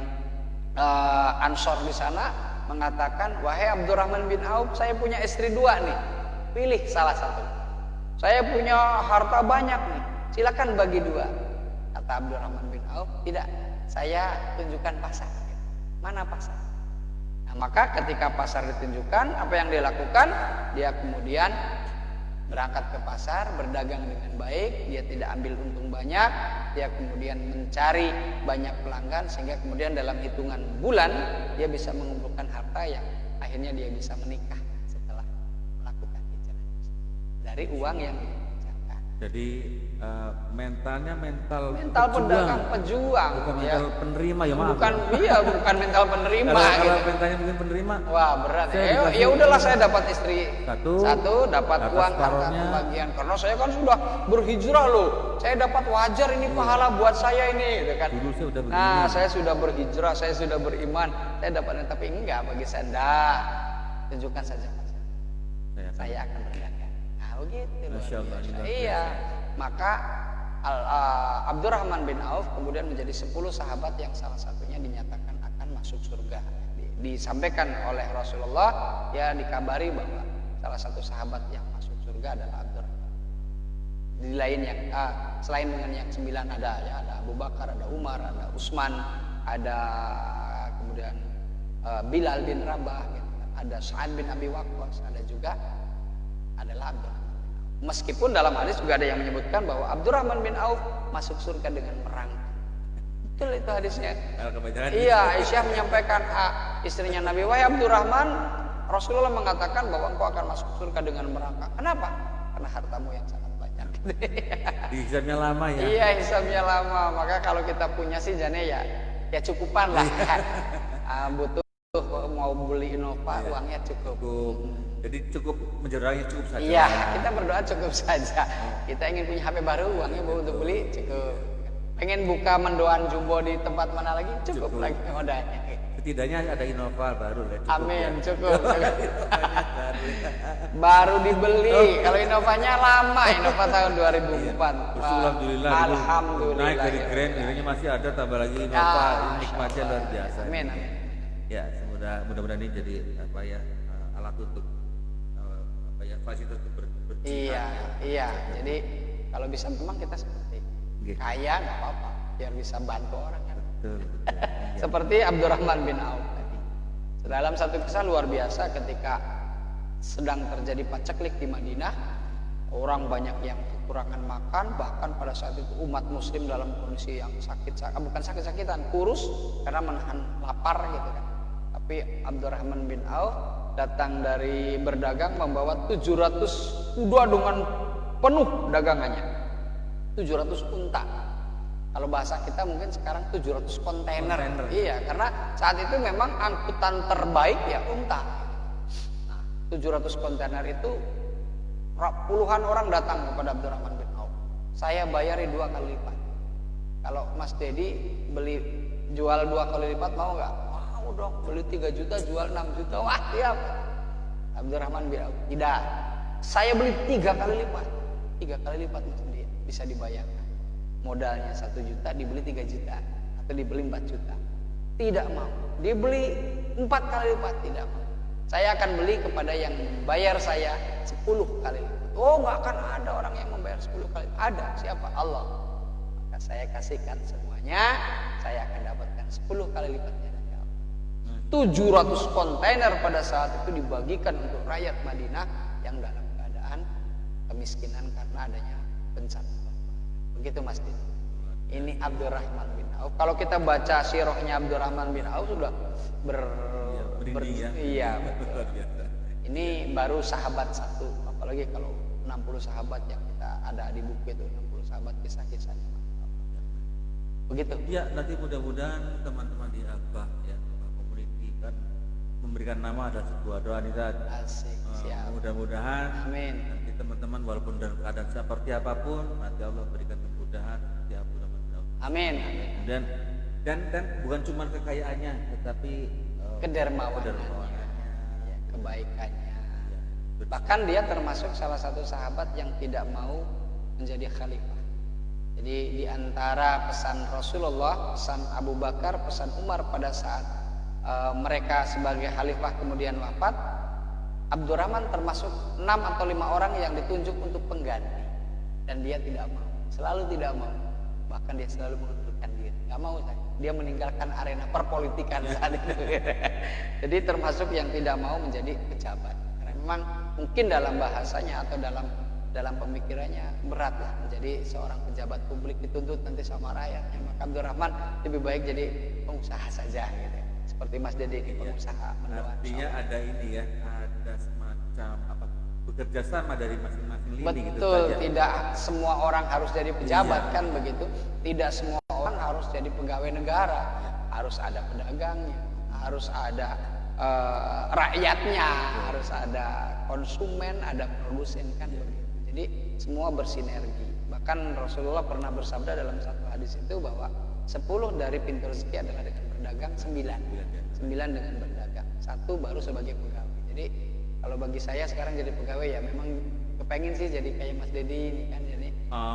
ansor di sana mengatakan, wahai Abdurrahman bin Auf, saya punya istri 2 nih, pilih salah satu. Saya punya harta banyak nih, silakan bagi 2. Kata Abdurrahman bin Auf, tidak, saya tunjukkan pasar. Mana pasar? Nah, maka ketika pasar ditunjukkan, apa yang dia lakukan? Dia kemudian berangkat ke pasar, berdagang dengan baik, dia tidak ambil untung banyak, dia kemudian mencari banyak pelanggan, sehingga kemudian dalam hitungan bulan dia bisa mengumpulkan harta yang akhirnya dia bisa menikah setelah melakukan hijrah dari uang yang dikerjakan. Jadi mentalnya mental pejuang, bukan mental penerima ya, maaf. Bukan mental penerima. Kalau mentalnya mungkin penerima, wah berat. Ya udahlah, saya dapat istri satu, dapat uang harta pembagian. Karena saya kan sudah berhijrah loh. Saya dapat wajar ini pahala buat saya ini, gitu kan. Dulu saya udah begini. Nah, saya sudah berhijrah, saya sudah beriman, saya dapatnya, tapi enggak bagi saya. Enggak. Tunjukkan saja pasar. Saya akan berdagang. Nah, begitu. Masya Allah. Iya. Maka Abdurrahman bin Auf kemudian menjadi 10 sahabat yang salah satunya dinyatakan akan masuk surga. Disampaikan oleh Rasulullah, ya dikabari bahwa salah satu sahabat yang masuk surga adalah Abdurrahman. Di lain yang selain dengan yang 9 ada Abu Bakar, ada Umar, ada Utsman, ada kemudian Bilal bin Rabah, gitu. Ada Sa'ad bin Abi Waqqas, ada juga adalah Abdurrahman. Meskipun dalam hadis juga ada yang menyebutkan bahwa Abdurrahman bin Auf masuk surga dengan merang. Betul itu hadisnya. Iya, Aisyah menyampaikan istrinya Nabi, wahai Abdurrahman, Rasulullah mengatakan bahwa engkau akan masuk surga dengan merangkak. Kenapa? Karena hartamu yang sangat banyak. Hisabnya lama ya. Iya, hisabnya lama. Maka kalau kita punya sih jane ya cukupan lah. Butuh mau beli Innova, uangnya cukup. Jadi cukup menjerahnya cukup saja. Iya, kita berdoa cukup saja. Kita ingin punya HP baru, uangnya baru untuk beli cukup. Pengen buka mendoan jumbo di tempat mana lagi, cukup. Lagi modalnya. Setidaknya ada Innova baru lah. Amin, cukup. Baru dibeli. Kalau Innovanya lama, Innova tahun 2004. Alhamdulillah. Alhamdulillah. Naik dari Grand, akhirnya masih ada tambah lagi Innova. Ini nikmatnya luar biasa. Amin. Ya, mudah-mudahan ini jadi alat untuk fasilitas berjihad. Iya. Jadi kalau bisa memang kita seperti kaya nggak apa-apa, biar bisa bantu orang kan. Betul. Seperti Abdurrahman bin Auf tadi. Dalam satu kisah luar biasa ketika sedang terjadi paceklik di Madinah, orang banyak yang kekurangan makan, bahkan pada saat itu umat muslim dalam kondisi yang bukan sakit-sakitan, kurus karena menahan lapar gitu kan. Tapi Abdurrahman bin Auf datang dari berdagang membawa 700 kuda dengan penuh dagangannya. 700 unta. Kalau bahasa kita mungkin sekarang 700 kontainer. Iya, karena saat itu memang angkutan terbaik ya unta. Nah, 700 kontainer itu puluhan orang datang kepada Abdurrahman bin Auf. Saya bayari 2 kali lipat. Kalau Mas Dedi jual 2 kali lipat mau nggak? Mau dong. Beli 3 juta jual 6 juta. Wah, siap. Abdurrahman bin Auf, tidak. Saya beli 3 kali lipat. 3 kali lipat Mas Dedi bisa dibayarkan. Modalnya 1 juta dibeli 3 juta atau dibeli 4 juta. Tidak mau. Dibeli 4 kali lipat, tidak mau. Saya akan beli kepada yang bayar saya 10 kali lipat. Oh, nggak akan ada orang yang membayar 10 kali. Ada, siapa? Allah. Maka saya kasihkan semuanya, saya akan dapatkan 10 kali lipatnya dari Allah. 700 kontainer pada saat itu dibagikan untuk rakyat Madinah yang dalam keadaan kemiskinan karena adanya bencana. Begitu Mas Din. Ini Abdurrahman bin Auf. Kalau kita baca sirahnya Abdurrahman bin Auf sudah iya, betul. Ini baru sahabat satu. Apalagi kalau 60 sahabat yang kita ada di buku itu, 60 sahabat kisah-kisahnya. Begitu. Ya, nanti mudah-mudahan teman-teman di Abah ya, community kan memberikan nama ada sebuah doa nih Tad. Asik, siap. Mudah-mudahan Amin. nanti teman-teman walaupun dalam keadaan seperti apapun, nanti Allah berikan kemudahan setiap bulan. Amin. Dan bukan cuma kekayaannya, tetapi kedermawanannya, ya, kebaikannya. Bahkan dia termasuk salah satu sahabat yang tidak mau menjadi khalifah. Jadi di antara pesan Rasulullah, pesan Abu Bakar, pesan Umar pada saat mereka sebagai khalifah kemudian wafat, Abdurrahman termasuk 6 atau 5 orang yang ditunjuk untuk pengganti, dan dia tidak mau, selalu tidak mau. Bahkan dia selalu mengundurkan diri, nggak mau saya. Dia meninggalkan arena perpolitikan saat itu. Jadi termasuk yang tidak mau menjadi pejabat. Karena memang mungkin dalam bahasanya atau dalam pemikirannya berat lah menjadi seorang pejabat publik, dituntut nanti sama rakyatnya. Maka Abdurrahman lebih baik jadi pengusaha saja gitu. Seperti Mas Dede ini pengusaha. Artinya ada ini ya, ada semacam bekerja sama dari masing-masing lini. Betul, gitu tidak semua orang harus jadi pejabat kan begitu. Tidak semua orang harus jadi pegawai negara. Harus ada pedagangnya, harus ada rakyatnya, harus ada konsumen, ada produsen kan begitu. Jadi semua bersinergi. Bahkan Rasulullah pernah bersabda dalam satu hadis itu bahwa 10 dari pintu rezeki adalah dengan berdagang, 9 dengan berdagang, 1 baru sebagai pegawai. Jadi kalau bagi saya sekarang jadi pegawai ya memang kepengen sih jadi kayak Mas Dedi ini kan, jadi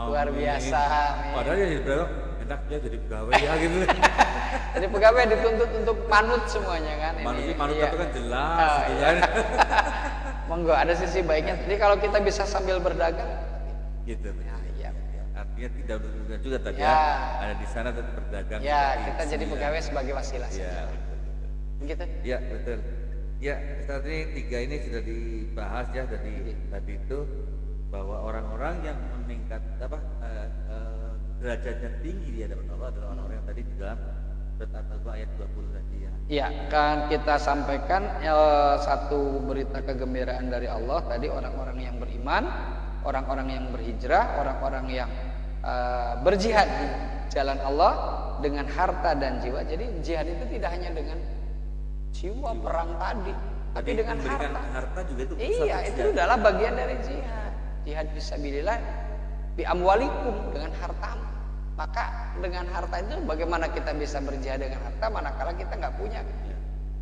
luar biasa. Padahal ya jadi berapa enak ya jadi pegawai ya gitu. Jadi pegawai dituntut untuk manut semuanya kan. Manut iya. itu kan jelas gitu kan. Monggo ada sisi baiknya. Jadi kalau kita bisa sambil berdagang gitu. Ya, iya. Artinya tidak berdagang juga tadi ya. Ada di sana tetap berdagang. Ya, kita jadi pegawai sebagai wasilah saja. Begitu? Ya, betul. Ya, saat ini 3 ini sudah dibahas ya dari tadi itu bahwa orang-orang yang meningkat derajatnya tinggi di hadapan Allah adalah orang-orang yang tadi di dalam surat At-Taubah ayat 20 tadi ya. Iya, kan kita sampaikan satu berita kegembiraan dari Allah tadi, orang-orang yang beriman orang-orang yang berhijrah, orang-orang yang berjihad di jalan Allah dengan harta dan jiwa. Jadi jihad itu tidak hanya dengan jiwa perang tadi, tapi dengan memberikan harta. juga itu Iya, satu itu jihad. adalah bagian dari jihad. Jihad fisabilillah bi amwalikum, dengan hartamu. Maka dengan harta itu bagaimana kita bisa berjihad dengan harta manakala kita nggak punya.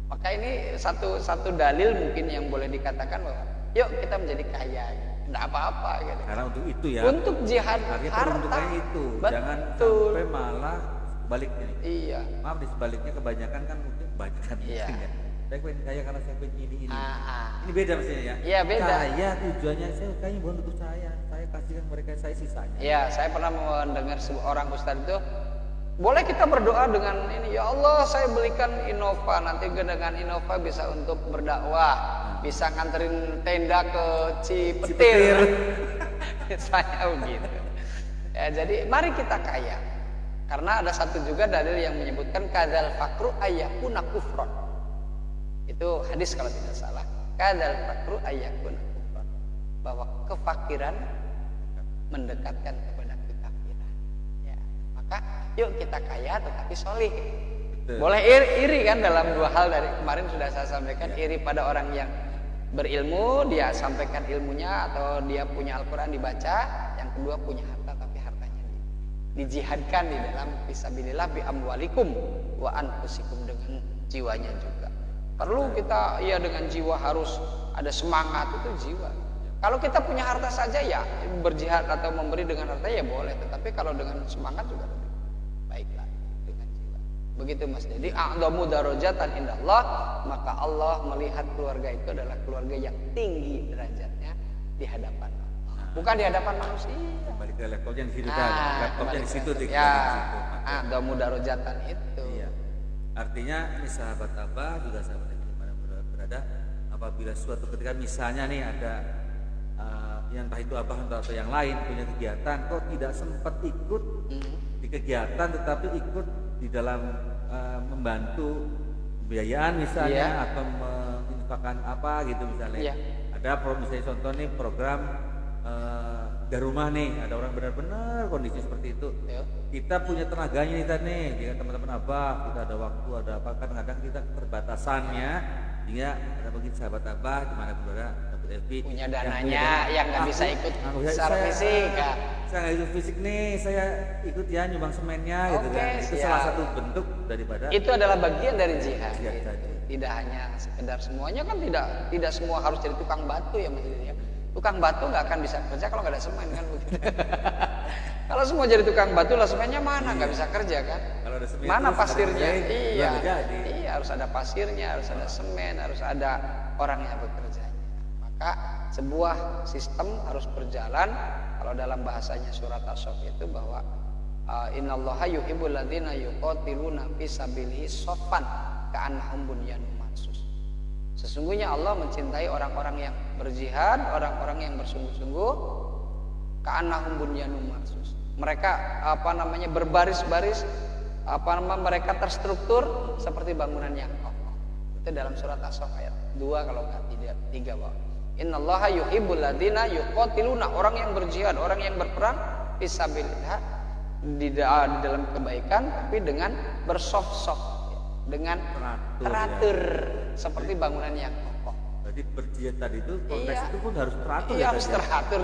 Maka ini satu dalil mungkin yang boleh dikatakan bahwa yuk kita menjadi kaya, tidak apa-apa gitu. Karena untuk itu ya. Untuk jihad Artinya harta. peruntukannya itu. Jangan Betul. sampai malah sebaliknya. Iya. Maaf, di sebaliknya kebanyakan kan mungkin kebanyakan Iya. mungkin ya. Saya pengen kaya karena saya pengen ini. Ah. Ini beda maksudnya ya. Iya, beda. Kaya tujuannya saya kayaknya bukan untuk saya kasihkan mereka, saya sisanya. Ya, saya pernah mendengar sebuah orang ustadz itu, boleh kita berdoa dengan ini, ya Allah saya belikan Innova, nanti dengan Innova bisa untuk berdakwah, bisa nganterin tenda ke Cipetir. Saya begitu. Ya, jadi mari kita kaya. Karena ada satu juga dalil yang menyebutkan kadzal fakru ayyakuna kufron. Itu hadis kalau tidak salah. Kadzal fakru ayyakuna kufron. Bahwa kefakiran mendekatkan kepada kekafiran. Ya, maka yuk kita kaya tetapi solih. Boleh iri kan dalam dua hal dari kemarin sudah saya sampaikan. Iri pada orang yang berilmu, dia sampaikan ilmunya atau dia punya Al-Quran dibaca. Yang kedua punya harta tapi hartanya dijihadkan di dalam fisabilillah bi amwalikum wa anfusikum, dengan jiwanya juga. Perlu kita ya dengan jiwa harus ada semangat, itu jiwa. Kalau kita punya harta saja ya berjihad atau memberi dengan harta ya boleh, tetapi kalau dengan semangat juga lebih baiklah dengan jiwa. Begitu Mas. Jadi a'dhamu darajatan indallah, maka Allah melihat keluarga itu adalah keluarga yang tinggi derajatnya di hadapan Allah. Bukan di hadapan manusia. Kembali ke levelnya di situ tadi. Levelnya di situ di ya, situ. a'dhamu darajatan itu. Iya. Artinya ini sahabat Abah juga sahabat yang dimana berada, apabila suatu ketika misalnya nih ada yang entah itu Abah atau yang lain punya kegiatan kok tidak sempat ikut di kegiatan tetapi ikut di dalam membantu pembiayaan misalnya atau menginfakkan apa gitu misalnya. Ada misalnya contoh nih program Darumah nih, ada orang benar-benar kondisi seperti itu. Kita punya tenaganya nih dengan teman-teman Abah, kita ada waktu, ada apa, kan kadang kita keterbatasannya, sehingga ada bagi sahabat Abah dimana berada Elvi punya dananya yang nggak bisa ikut secara fisik. Saya nggak ikut fisik nih, saya ikut ya nyumbang semennya gitu kan. Itu salah satu bentuk daripada. Itu adalah bagian dari jihad. Gitu. Tidak hanya sekedar semuanya kan tidak semua harus jadi tukang batu ya maksudnya. Tukang batu nggak akan bisa kerja kalau nggak ada semen kan begitu. Kalau semua jadi tukang batu lah semennya mana, nggak bisa kerja kan. Kalau ada semen mana pasirnya? Iya, harus ada pasirnya, harus ada semen, harus ada orang yang bekerja. Maka sebuah sistem harus berjalan. Kalau dalam bahasanya surat As-Saff itu bahwa innallaha yuhibbul ladzina yuqatiluna fi sabilihi shaffan ka'annahum bunyanun marsus. Sesungguhnya Allah mencintai orang-orang yang berjihad, orang-orang yang bersungguh-sungguh ka'annahum bunyanun marsus. Mereka berbaris-baris, mereka terstruktur seperti bangunan yang kokoh. Itu dalam surat As-Saff ayat 2 kalau enggak 3 bahwa innallaha yuhibbul ladzina yuqatiluna, orang yang berjihad, orang yang berperang fisabilillah di dalam kebaikan tapi dengan bersof-sof, dengan teratur seperti bangunan yang kokoh. Jadi berjihad tadi itu konteks itu pun harus teratur. Iya, harus teratur,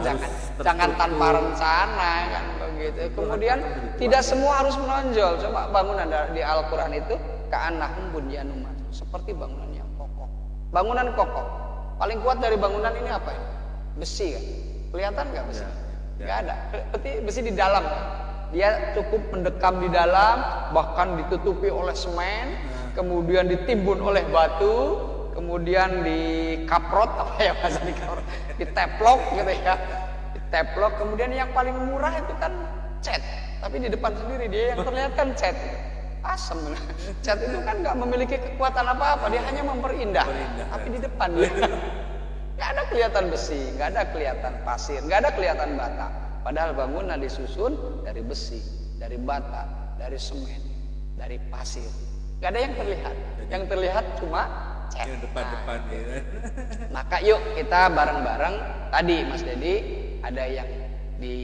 jangan tanpa rencana kan begitu. Kemudian tidak semua harus menonjol. Coba bangunan di Al-Qur'an itu ka'annahum bunyanun marsus, seperti bangunan yang kokoh. Bangunan kokoh. Paling kuat dari bangunan ini apa ya? Besi kan? Kelihatan nggak besi? Nggak ada. Besi di dalam. Dia cukup mendekam di dalam, bahkan ditutupi oleh semen, kemudian ditimbun oleh batu, kemudian dikaprot diteplok gitu ya, diteplok. Kemudian yang paling murah itu kan cat, tapi di depan sendiri dia yang terlihat kan cat. Asem. Cat itu kan nggak memiliki kekuatan apa-apa, dia hanya memperindah. Tapi di depan dia nggak ada kelihatan besi, nggak ada kelihatan pasir, nggak ada kelihatan bata. Padahal bangunan disusun dari besi, dari bata, dari semen, dari pasir. Nggak ada yang terlihat. Yang terlihat cuma cat. Yang depan-depan gitu. Maka yuk kita bareng-bareng tadi Mas Dedi ada yang di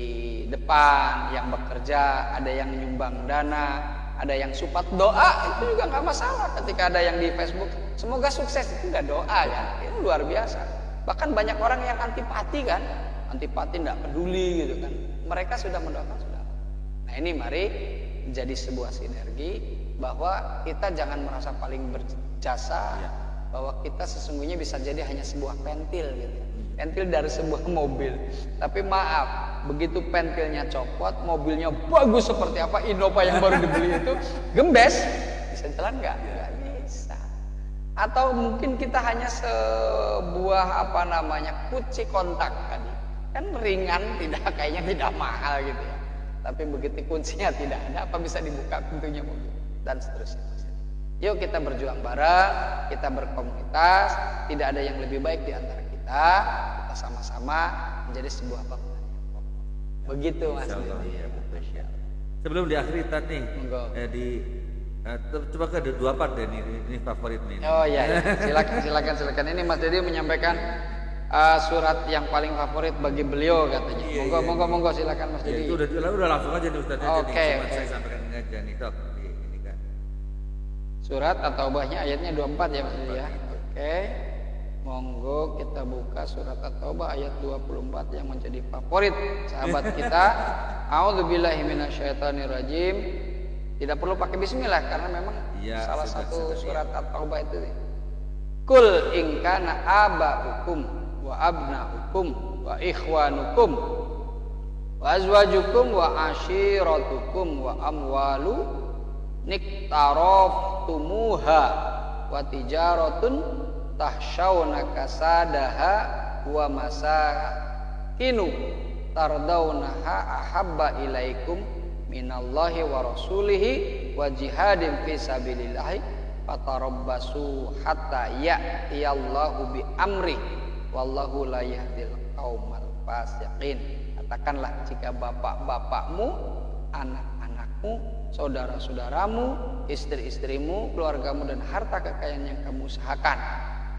depan yang bekerja, ada yang nyumbang dana, ada yang support doa, itu juga nggak masalah. Ketika ada yang di Facebook semoga sukses, itu udah doa ya, itu luar biasa. Bahkan banyak orang yang antipati kan, antipati nggak peduli gitu kan, mereka sudah mendoakan sudah. Nah ini mari menjadi sebuah sinergi bahwa kita jangan merasa paling berjasa, bahwa kita sesungguhnya bisa jadi hanya sebuah pentil gitu, pentil dari sebuah mobil. Tapi maaf, begitu pentilnya copot, mobilnya bagus seperti apa, Innova yang baru dibeli itu gembes, bisa jalan nggak? Nggak bisa. Atau mungkin kita hanya sebuah kunci kontak tadi, kan ringan, kayaknya tidak mahal gitu ya. Tapi begitu kuncinya tidak ada, apa bisa dibuka pintunya mobil dan seterusnya. Yuk kita berjuang bareng, kita berkomunitas, tidak ada yang lebih baik di antara kita sama-sama menjadi sebuah bangunan. Begitu Mas. Sebelum diakhiri tadi coba ke ada 2 part deh ini favorit nih. Oh iya, silakan. Ini Mas Dedi menyampaikan surat yang paling favorit bagi beliau katanya. Monggo silakan Mas Dedi. Itu udah langsung aja nih Ustaz. Oke. Saya sampaikan aja nih Dok. Ini kan. Surat At-Taubahnya ayatnya 24 ya Mas Dedi ya. Oke. Monggo kita buka surat At-Taubah ayat 24 yang menjadi favorit sahabat kita. A'udzubillahi minasyaitonirrajim. Tidak perlu pakai bismillah karena memang salah satu surat At-Taubah itu. Kul in kana aba'ukum wa abna'ukum wa ikhwanukum wa azwajukum wa ashiratukum wa amwalu niktaraftumuha wa tijaratun tahsyawna kasadaha wa masakinu tardawnaha ahabba ilaikum minallahi wa rasulihi wa jihadin fi sabilillahi fatarabbasu hatta ya'tiyallahu bi amri wallahu la yahdil qaumal fasiqin. Katakanlah jika bapak-bapakmu, anak-anakmu, saudara-saudaramu, istri-istrimu, keluargamu dan harta kekayaan yang kamu usahakan,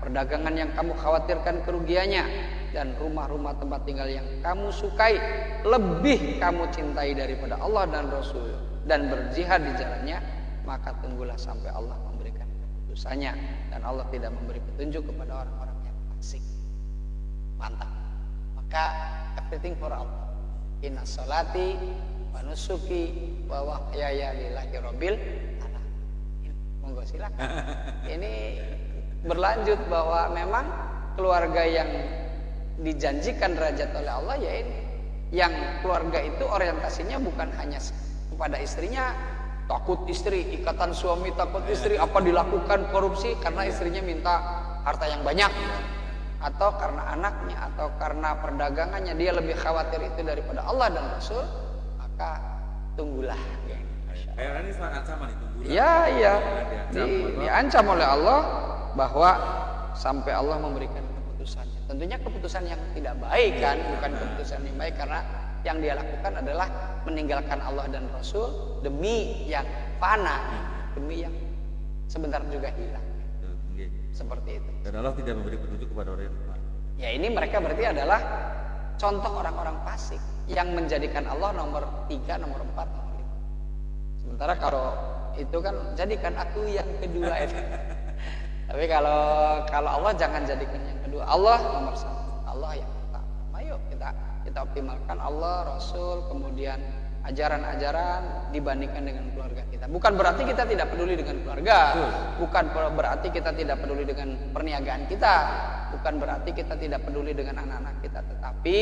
perdagangan yang kamu khawatirkan kerugiannya, dan rumah-rumah tempat tinggal yang kamu sukai lebih kamu cintai daripada Allah dan Rasul dan berjihad di jalannya, maka tunggulah sampai Allah memberikan keputusannya, dan Allah tidak memberi petunjuk kepada orang-orang yang fasik. Mantap. Maka everything for Allah. Inna sholati wa nusuki wa wahyaya lillahi rabbil alamin. Monggo silakan. Ini berlanjut bahwa memang keluarga yang dijanjikan derajat oleh Allah ya ini, yang keluarga itu orientasinya bukan hanya kepada istrinya, takut istri, ikatan suami takut istri, apa dilakukan korupsi karena istrinya minta harta yang banyak, atau karena anaknya, atau karena perdagangannya, dia lebih khawatir itu daripada Allah dan Rasul, maka tunggulah. Kayak ini sangat sama nih, tunggulah. Iya. Diancam oleh Allah bahwa sampai Allah memberikan keputusannya. Tentunya keputusan yang tidak baik kan, bukan keputusan yang baik, karena yang dia lakukan adalah meninggalkan Allah dan Rasul demi yang fana, demi yang sebentar juga hilang. Seperti itu. Dan Allah tidak memberi petunjuk kepada orang yang fana. Ya ini mereka berarti adalah contoh orang-orang fasik yang menjadikan Allah nomor 3, nomor 4, nomor 5. Sementara kalau itu kan jadikan aku yang kedua itu. Tapi kalau Allah jangan jadikan yang kedua. Allah nomor 1, Allah yang pertama. Ayo kita optimalkan Allah, Rasul, kemudian ajaran-ajaran dibandingkan dengan keluarga kita. Bukan berarti kita tidak peduli dengan keluarga, bukan berarti kita tidak peduli dengan perniagaan kita, bukan berarti kita tidak peduli dengan anak-anak kita, tetapi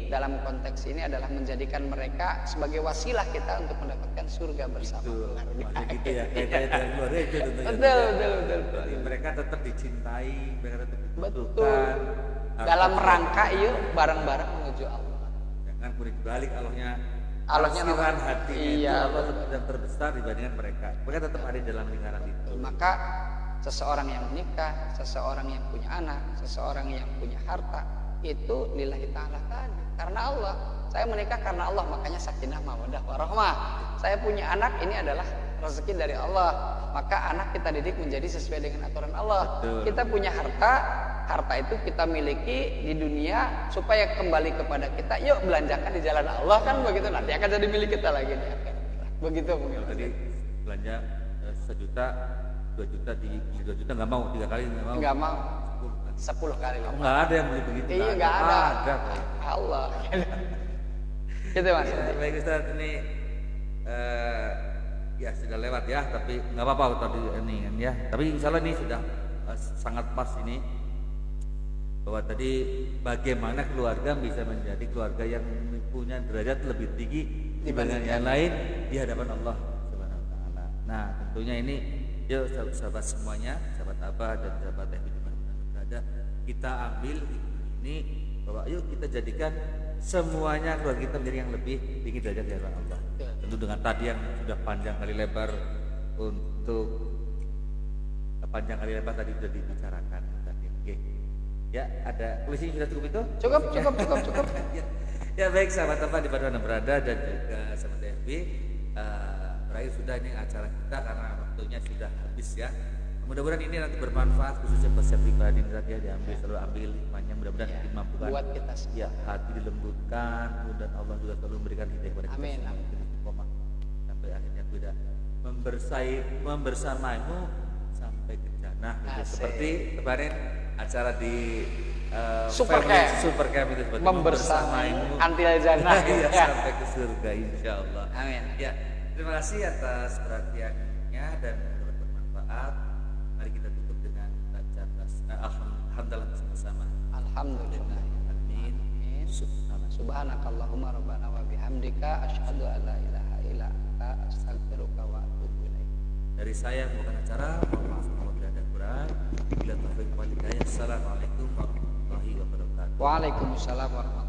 dalam konteks ini adalah menjadikan mereka sebagai wasilah kita untuk mendapatkan surga bersama keluarga. Gitu ya, kayak keluarga itu tentunya. Betul. Mereka tetap dicintai, mereka tetap Betul. dibutuhkan. Dalam rangka yuk bareng-bareng menuju Allah. Jangan kurik balik Allahnya Allahnya hati iya, itu Allah dan terbesar dibandingkan mereka. Mereka tetap ada dalam lingkaran itu. Maka seseorang yang menikah, seseorang yang punya anak, seseorang yang punya harta, itu lillahi ta'ala tadi. Karena Allah. Saya menikah karena Allah, makanya sakinah mawaddah warahmah. Saya punya anak, ini adalah rezeki dari Allah. Maka anak kita didik menjadi sesuai dengan aturan Allah. Betul. Kita punya harta, harta itu kita miliki di dunia supaya kembali kepada kita. Yuk belanjakan di jalan Allah kan begitu, nanti akan jadi milik kita lagi di akhirat. Begitu mungkin. Kalau tadi belanja 1 juta, 2 juta di 2 juta nggak mau, 3 kali nggak mau. Nggak mau. 10 kali lipat. Nggak ada yang beli begitu. Iya nggak ada. Ada. Allah. Gitu mas. Ya, baik Ustaz, ini ya sudah lewat ya, tapi nggak apa-apa tadi ini kan ya. Tapi insya Allah ini sudah sangat pas ini, bahwa tadi bagaimana keluarga bisa menjadi keluarga yang punya derajat lebih tinggi dibanding yang lain di hadapan Allah Subhanahu wa taala. Nah, tentunya ini yuk sahabat semuanya, sahabat Abah dan sahabat FB di mana berada, kita ambil ini bahwa yuk kita jadikan semuanya keluarga kita menjadi yang lebih tinggi derajat di hadapan Allah. Tentu dengan tadi yang sudah panjang kali lebar, untuk panjang kali lebar tadi sudah dibicarakan tadi. Ya, ada polisi sudah cukup itu? Cukup. Ya baik sahabat apa di mana berada dan juga sahabat FB, berakhir sudah ini acara kita karena waktunya sudah habis ya. Mudah-mudahan ini nanti bermanfaat khususnya buat saya pribadi ya, diambil selalu ambil hikmahnya, mudah-mudahan Ya, dimampukan buat kita semua. ya hati dilembutkan dan Allah juga selalu memberikan hidayah kepada kita Amin, semua. amin. Istiqomah. Sampai akhirnya tidak membersamamu sampai ke jannah gitu. Asik. Seperti kemarin acara di Super family Camp. Super Camp itu seperti Membersamaimu antil jannah. ya, Ya. sampai ke surga insyaallah. Amin. Ya, terima kasih atas perhatiannya dan mudah-mudahan bermanfaat. Mari kita tutup dengan bacaan alhamdulillah bersama-sama. Alhamdulillah. Amin. Subhanakallahumma rabbana wa bihamdika asyhadu an la ilaha illa anta astaghfiruka wa atubu ilaik. Dari saya membuka acara, mohon maaf kalau tidak ada kurang. Bila taufik wal hidayah. Assalamualaikum warahmatullahi wabarakatuh. Waalaikumsalam warahmatullahi wabarakatuh.